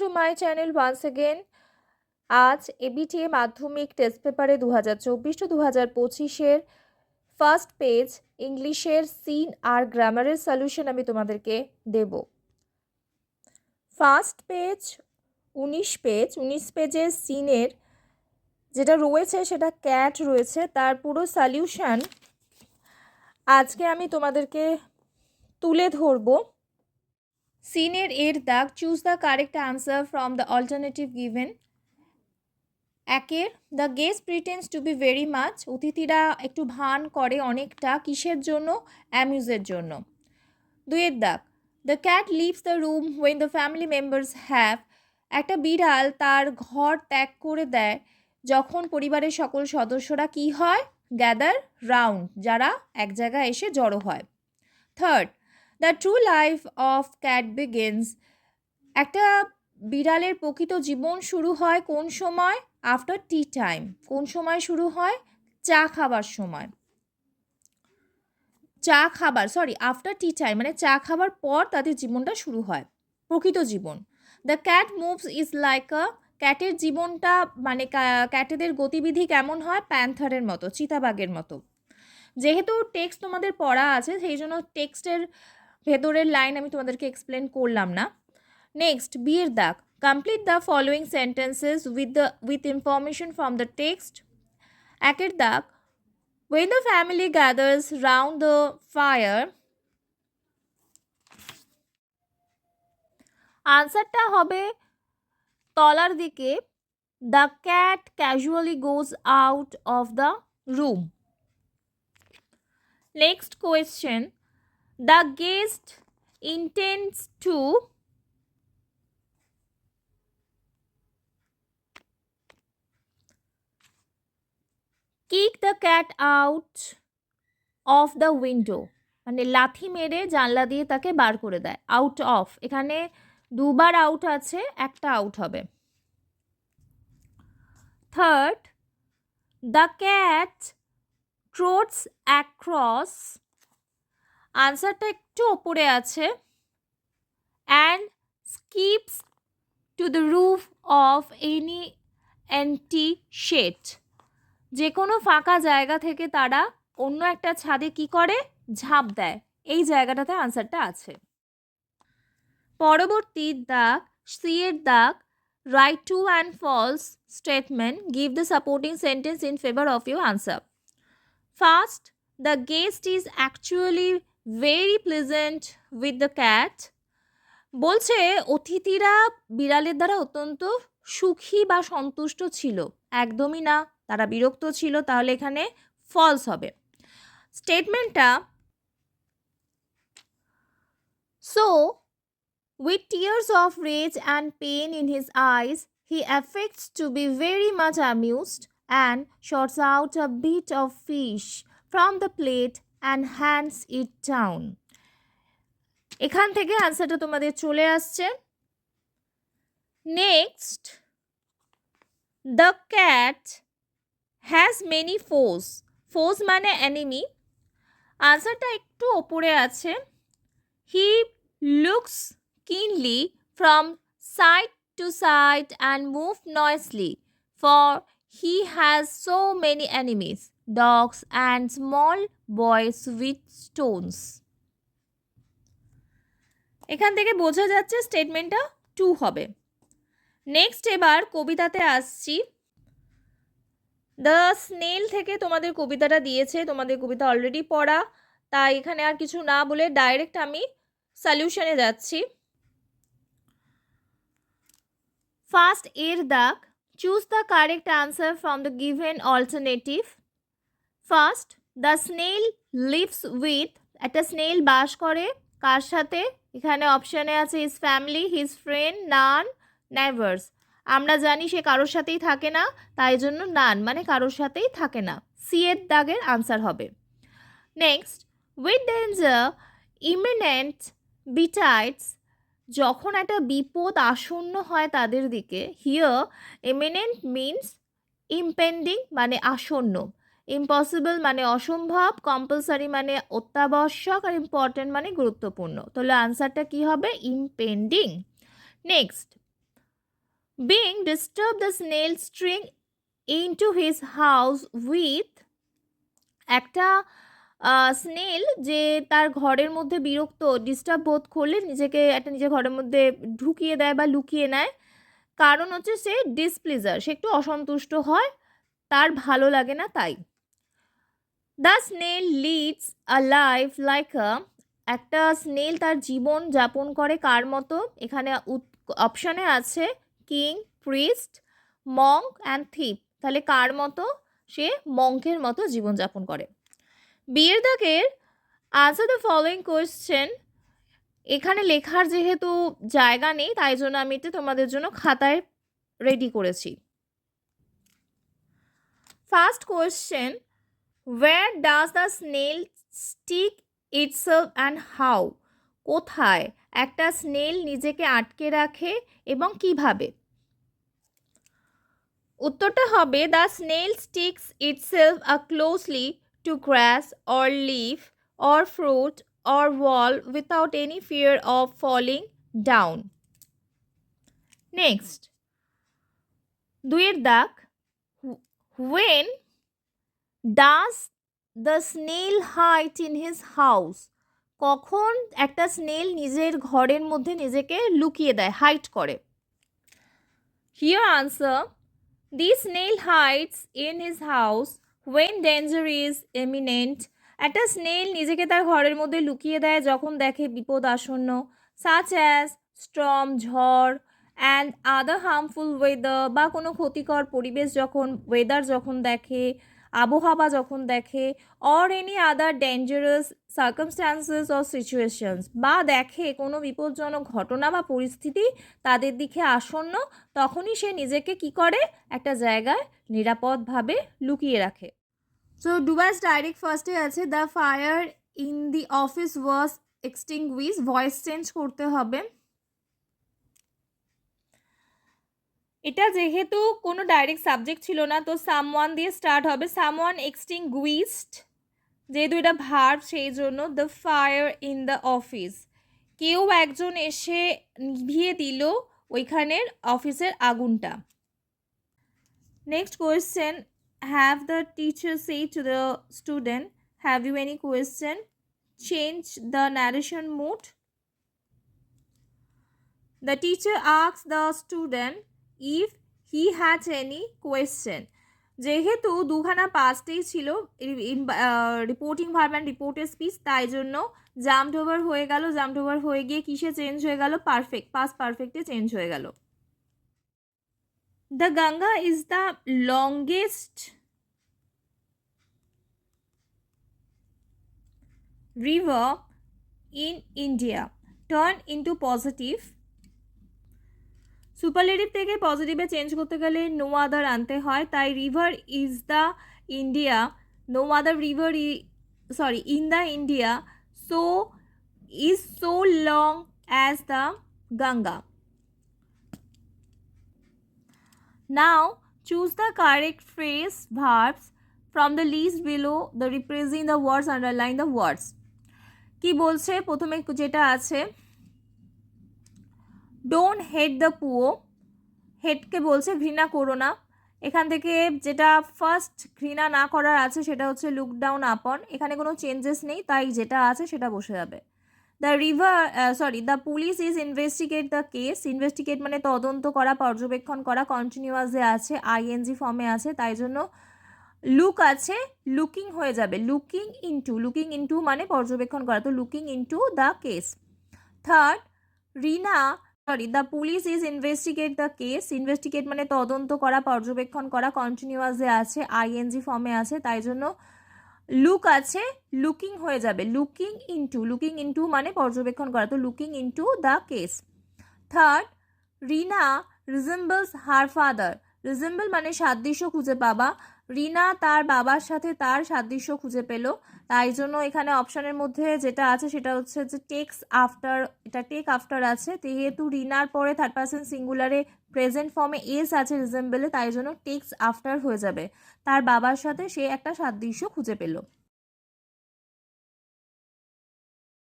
Two my channel once again. আজ ABTA Madhyamik test পেপারে 2024-2025 first page ইংলিশের সিন আর গ্রামারের সলিউশন আমি তোমাদেরকে দেব। ফার্স্ট পেজ 19 পেজের সিনের যেটা রয়েছে সেটা ক্যাট রয়েছে, তার পুরো সলিউশন আজকে আমি তোমাদেরকে তুলে ধরবো। সিনের এর দাগ, choose the correct answer from the alternative given. একের, the guest pretends to be very much, অতিথিরা একটু ভান করে অনেকটা, কিসের জন্য? অ্যামিউজের জন্য। দুইয়ের দাগ, the cat leaves the room when the family members have, একটা বিড়াল তার ঘর ত্যাগ করে দেয় যখন পরিবারের সকল সদস্যরা কি হয়? গ্যাদার রাউন্ড, যারা এক জায়গায় এসে জড়ো হয়। Third, the true life of cat begins, একটা বিড়ালের প্রকৃত জীবন শুরু হয় কোন সময়? After tea time. কোন সময় শুরু হয়? চা খাবার সময়। আফটার টি টাইম মানে চা খাবার পর তাদের জীবনটা শুরু হয়, প্রকৃত জীবন। The cat moves is like a, ক্যাটের জীবনটা মানে ক্যাটেদের গতিবিধি কেমন হয়? প্যান্থারের মতো, চিতাবাঘের মতো। যেহেতু টেক্সট তোমাদের পড়া আছে সেই জন্য টেক্সটের ভেতরের লাইন আমি তোমাদেরকে এক্সপ্লেন করলাম না। নেক্সট, বিয়ের দাগ, complete the following sentences with information from the text. একের দাগ, when the family gathers round the fire, আনসারটা হবে তলার দিকে, the cat casually goes out of the room. Next question, the guest intends to kick the cat out of the window, মানে লাথি মেরে জানলা দিয়ে তাকে বার করে দেয়। আউট অফ, এখানে দুবার আউট আছে, একটা আউট হবে। Third, the cat trots across, আনসারটা একটু ওপরে আছে, and skips to the roof of any empty shed, যে কোনো ফাঁকা জায়গা থেকে তারা অন্য একটা ছাদে কি করে? ঝাঁপ দেয়। এই জায়গাটাতে আনসারটা আছে। পরবর্তী দাগ, সি এর দাগ, write true and false statement, give the supporting sentence in favour of your answer. First, the guest is actually very pleasant with the cat, বলছে অতিথিরা বিড়ালের দ্বারা অত্যন্ত সুখী বা সন্তুষ্ট ছিল। একদমই না, তারা বিরক্ত ছিল, তাহলে এখানে ফলস হবে স্টেটমেন্টটা। So with tears of rage and pain in his eyes, he affects to be very much amused and shots out a bit of fish from the plate and hands it down. এখান থেকে আনসারটা তোমাদের চলে আসছে। Next, the cat has many phos, phos মানে enemy, আনসারটা একটু ওপরে আছে। He looks keenly from side to side and move noisily, for he has so many enemies, dogs and small boys with stones. এখান থেকে বোঝা যাচ্ছে স্টেটমেন্টটা 2 হবে। নেক্সট, এবার কবিতাতে আসছি। দ্য স্নেল থেকে তোমাদের কবিতাটা দিয়েছে, তোমাদের কবিতা অলরেডি পড়া, তাই এখানে আর কিছু না বলে ডাইরেক্ট আমি সলিউশনে যাচ্ছি। ফার্স্ট এর দাগ, choose the correct answer from the given alternative. First, the snail lives with, একটা স্নেল বাস করে কার সাথে? এখানে অপশানে আছে হিজ ফ্যামিলি, হিজ ফ্রেন্ড, নান, নেভার্স। আমরা জানি সে কারোর সাথেই থাকে না, তাই জন্য নান মানে কারোর সাথেই থাকে না। সি এর দাগের আনসার হবে। নেক্সট, উইথ ডেঞ্জার ইমিনেন্ট বিটাইটস, যখন একটা বিপদ আসন্ন হয় তাদের দিকে। হিয়ার ইমিনেন্ট মিনস ইম্পেন্ডিং মানে আসন্ন, ইম্পসিবল মানে অসম্ভব, কম্পালসারি মানে অত্যাবশ্যক, আর ইম্পর্টেন্ট মানে গুরুত্বপূর্ণ। তাহলে আনসারটা কি হবে? Impending. Next, Being disturbed the snail string into his house with একটা স্নেল যে তার ঘরের মধ্যে বিরক্ত ডিস্টার্ব বোধ করলে নিজেকে একটা নিজের ঘরের মধ্যে ঢুকিয়ে দেয় বা লুকিয়ে নেয়, কারণ হচ্ছে সে ডিসপ্লিজার, সে একটু অসন্তুষ্ট হয়, তার ভালো লাগে না তাই। The snail Leeds a life like একটা স্নেল তার জীবন যাপন করে কার মতো, এখানে অপশানে আছে কিং, প্রিস্ট, মঙ্ক অ্যান্ড থিপ, তাহলে কার মতো, সে মঙ্কের মতো জীবনযাপন করে। বিয়ের দাগের আনসার দ্য ফলোয়িং কোয়েশ্চেন, এখানে লেখার যেহেতু জায়গা নেই তাই জন্য আমি এটা তোমাদের জন্য খাতায় রেডি করেছি। First question, where does the snail stick itself and how, কোথায় একটা স্নেল নিজেকে আটকে রাখে এবং কিভাবে? উত্তরটা হবে the snail sticks itself closely to glass or leaf or fruit or wall without any fear of falling down. Next, দুইয়ের দাগ, when does the snail hide in his house, কখন একটা স্নেল নিজের ঘরের মধ্যে নিজেকে লুকিয়ে দেয়, হাইড করে? Here answer, the snail hides in his house when danger is imminent. একটা স্নেল নিজেকে তার ঘরের মধ্যে লুকিয়ে দেয় যখন দেখে বিপদ আসন্ন, সাচ অ্যাজ স্টর্ম, ঝড়, অ্যান্ড আদার হার্মফুল ওয়েদার, বা কোনো ক্ষতিকর পরিবেশ যখন, ওয়েদার যখন দেখে, আবহাওয়া যখন দেখে, or any other dangerous circumstances or situations, বা দেখে কোনো বিপজ্জনক ঘটনা বা পরিস্থিতি তাদের দিকে আসন্ন, তখনই সে নিজেকে কি করে, একটা জায়গায় নিরাপদভাবে লুকিয়ে রাখে। সো ডুয়াস ডাইরেক্ট ফার্স্টে আছে the fire in the office was extinguish, voice change করতে হবে। এটা যেহেতু কোনো ডাইরেক্ট সাবজেক্ট ছিল না তো সামওয়ান দিয়ে স্টার্ট হবে, সামওয়ান এক্সটিংগুইশড, যেহেতু এটা ভার্ব সেই জন্য the fire in the office, কেউ একজন এসে নিভিয়ে দিল ওইখানের অফিসের আগুনটা। Next question, have the teacher say to the student, have you any question? Change the narration mood. The teacher asks the student if he had any question. যেহেতু দুখানা পাস্টেই ছিল, reporting verb and reported speech, তাই জন্য jumped over হয়ে গেল, jumped over হয়ে গিয়ে কিসে চেঞ্জ হয়ে গেল, পারফেক্ট, পাস্ট পারফেক্টে চেঞ্জ হয়ে গেল। The Ganga is the longest river in India. Turn into positive. Superlative থেকে পজিটিভে চেঞ্জ করতে গেলে নো আদার আনতে হয়, তাই river is the India, no other river in the India, so is so long as the Ganga. Now choose the correct phrase verbs from the list below the replacing the words, underline the words. কি বলছে প্রথমে যেটা আছে, don't hate the poor, হেটকে বলছে ঘৃণা করো না, এখান থেকে যেটা ফার্স্ট ঘৃণা না করার আছে সেটা হচ্ছে লুক ডাউন আপন, এখানে কোনো চেঞ্জেস নেই তাই যেটা আছে সেটা বসে যাবে। The police is investigate the case, investigate মানে তদন্ত করা, পর্যবেক্ষণ করা, কন্টিনিউয়াসে আছে, আইএনজি ফর্মে আছে, তাই জন্য লুক আছে, লুকিং হয়ে যাবে, লুকিং ইনটু মানে পর্যবেক্ষণ করা, তো looking into the case. Third, the police is investigate the case, investigate মানে তদন্ত করা, পর্যবেক্ষণ করা, কন্টিনিউয়াসে আছে, আইএনজি ফর্মে আছে, তাই জন্য লুক আছে, লুকিং হয়ে যাবে, লুকিং ইনটু মানে পর্যবেক্ষণ করা, তো looking into the case. Third, Rina resembles her father, resemble মানে সাদৃশ্য খুঁজে পাবা, রিনা তার বাবার সাথে তার সাদৃশ্য খুঁজে পেল, তাই জন্য এখানে অপশানের মধ্যে যেটা আছে সেটা হচ্ছে যে টেক্স আফটার, এটা টেক আফটার আছে, যেহেতু রিনার পরে থার্ড পারসন সিঙ্গুলারে প্রেজেন্ট ফর্মে এস আছে রিজেম্বলে, তাই জন্য টেক্স আফটার হয়ে যাবে, তার বাবার সাথে সে একটা সাদৃশ্য খুঁজে পেল।